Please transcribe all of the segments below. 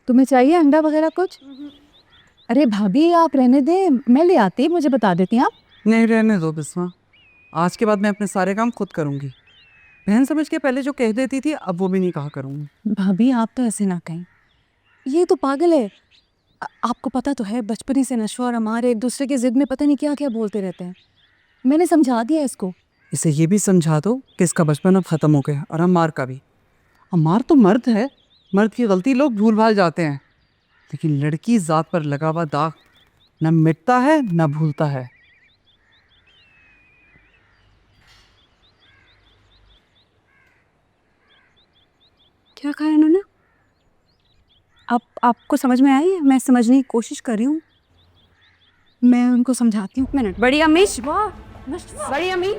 तुम्हें चाहिए अंडा वगैरह कुछ? अरे भाभी आप रहने दें, मैं ले आती, मुझे बता देती आप। नहीं रहने दो बिस्मा, आज के बाद मैं अपने सारे काम खुद करूंगी। बहन समझ के पहले जो कह देती थी अब वो भी नहीं कहा करूंगी। भाभी आप तो ऐसे ना कहें, ये तो पागल है। आपको पता तो है बचपन से नशवा और अमार एक दूसरे की जिद में पता नहीं क्या क्या बोलते रहते हैं। मैंने समझा दिया इसको। इसे ये भी समझा दो कि इसका बचपन अब खत्म हो गया और अम्मार का भी। अम्मार तो मर्द है, मर्द की गलती लोग भूल भाल जाते हैं, लेकिन लड़की जात पर लगा हुआ दाग न मिटता है न भूलता है। क्या कहा इन्होंने? आपको समझ में आई? मैं समझने की कोशिश कर रही हूँ। मैं उनको समझाती हूँ। मिनट। बड़ी अम्मी, बड़ी अम्मी,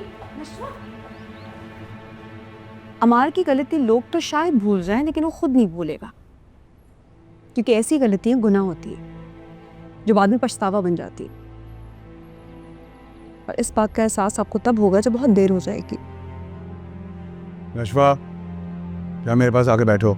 अमार की गलती लोग तो शायद भूल जाएं लेकिन वो खुद नहीं भूलेगा, क्योंकि ऐसी गलतियां गुनाह होती है जो बाद में पछतावा बन जाती है। और इस बात का एहसास आपको तब होगा जब बहुत देर हो जाएगी। नशवा, क्या मेरे पास आके बैठो।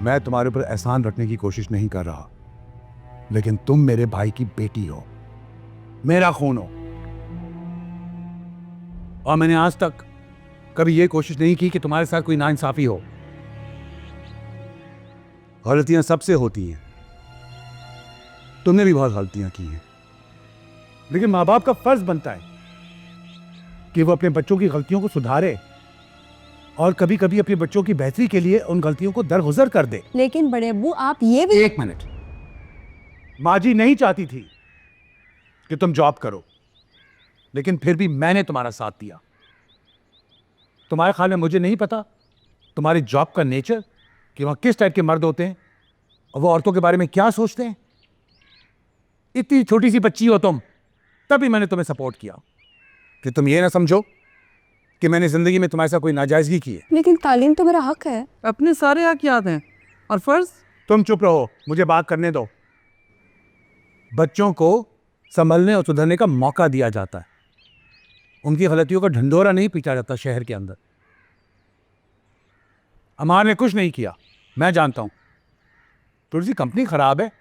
मैं तुम्हारे ऊपर एहसान रखने की कोशिश नहीं कर रहा, लेकिन तुम मेरे भाई की बेटी हो, मेरा खून हो, और मैंने आज तक कभी यह कोशिश नहीं की कि तुम्हारे साथ कोई नाइंसाफी हो। गलतियां सबसे होती हैं, तुमने भी बहुत गलतियां की हैं, लेकिन माँ बाप का फर्ज बनता है कि वो अपने बच्चों की गलतियों को सुधारे और कभी कभी अपने बच्चों की बेहतरी के लिए उन गलतियों को दरगुजर कर दे। लेकिन बड़े अब्बू आप ये भी। एक मिनट, माँ जी नहीं चाहती थी कि तुम जॉब करो, लेकिन फिर भी मैंने तुम्हारा साथ दिया। तुम्हारे ख्याल में मुझे नहीं पता तुम्हारी जॉब का नेचर, कि वहां किस टाइप के मर्द होते हैं और वो औरतों के बारे में क्या सोचते हैं? इतनी छोटी सी बच्ची हो तुम, तभी मैंने तुम्हें सपोर्ट किया कि तुम ये ना समझो कि मैंने जिंदगी में तुम्हारे साथ कोई नाजायजगी की है। लेकिन तालीम तो मेरा हक है। अपने सारे हक याद हैं और फर्ज। तुम चुप रहो, मुझे बात करने दो। बच्चों को संभलने और सुधरने का मौका दिया जाता है, उनकी गलतियों का ढंढोरा नहीं पीटा जाता शहर के अंदर। अमार ने कुछ नहीं किया, मैं जानता हूं। थोड़ी सी कंपनी खराब है,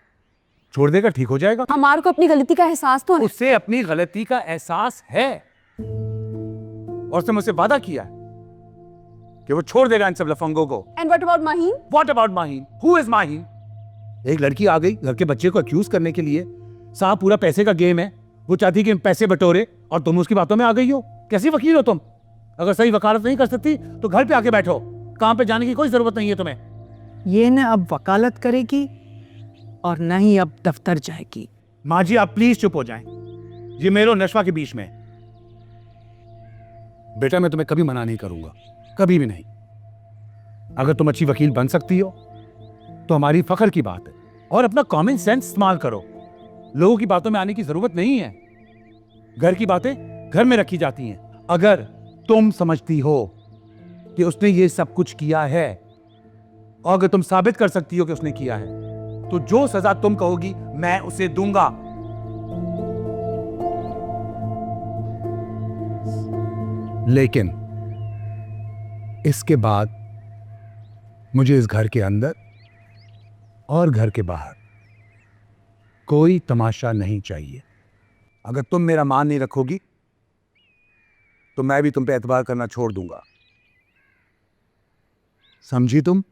छोड़ देगा, ठीक हो जाएगा। अमार को अपनी गलती का एहसास तो है। उससे अपनी गलती का एहसास है और उसने मुझसे वादा किया है कि वो छोड़ देगा इन सब लफंगों को। And what about Maheen? What about Maheen? Who is Maheen? एक लड़की आ गई घर के बच्चे को अक्यूज करने के लिए। साहब पूरा पैसे का गेम है, वो चाहती कि पैसे बटोरे और तुम उसकी बातों में आ गई हो। कैसी वकील हो तुम? अगर सही वकालत नहीं कर सकती तो घर पे आके बैठो, काम पे जाने की कोई जरूरत नहीं है तुम्हें। ये न अब वकालत करेगी और न ही अब दफ्तर जाएगी। माँ जी आप प्लीज चुप हो जाएं, ये मेरे और नशवा के बीच में है। बेटा मैं तुम्हें कभी मना नहीं करूंगा, कभी भी नहीं। अगर तुम अच्छी वकील बन सकती हो तो हमारी फख्र की बात है, और अपना कॉमन सेंस इस्तेमाल करो। लोगों की बातों में आने की जरूरत नहीं है, घर की बातें घर में रखी जाती हैं। अगर तुम समझती हो कि उसने ये सब कुछ किया है और अगर तुम साबित कर सकती हो कि उसने किया है, तो जो सजा तुम कहोगी मैं उसे दूंगा। लेकिन इसके बाद मुझे इस घर के अंदर और घर के बाहर कोई तमाशा नहीं चाहिए। अगर तुम मेरा मान नहीं रखोगी तो मैं भी तुम पे एतबार करना छोड़ दूंगा, समझी तुम?